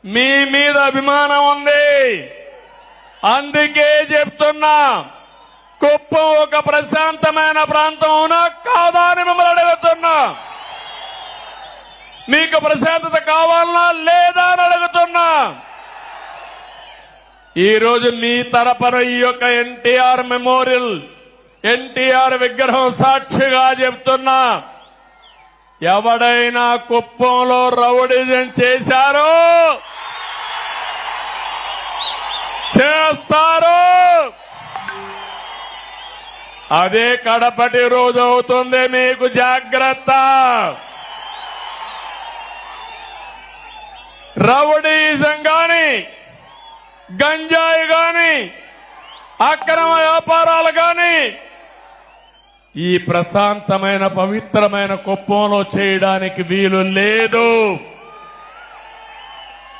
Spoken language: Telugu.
మీ మీద అభిమానం ఉంది. అందుకే చెప్తున్నా, కుప్పం ఒక ప్రశాంతమైన ప్రాంతం అవునా కాదా అని మిమ్మల్ని అడుగుతున్నా. మీకు ప్రశాంతత కావాలనా లేదా అని అడుగుతున్నా. ఈ రోజు మీ తరపున ఈ యొక్క ఎన్టీఆర్ మెమోరియల్, ఎన్టీఆర్ విగ్రహం సాక్షిగా చెప్తున్నా, ఎవడైనా కుప్పంలో రౌడీజం చేశారో చేస్తారు. అదే కడపటి రోజు అవుతుంది. మీకు జాగ్రత్త. రౌడీజం గాని, గంజాయి గాని, అక్రమ వ్యాపారాలు గాని ఈ ప్రశాంతమైన పవిత్రమైన కుప్పంలో చేయడానికి వీలు లేదు.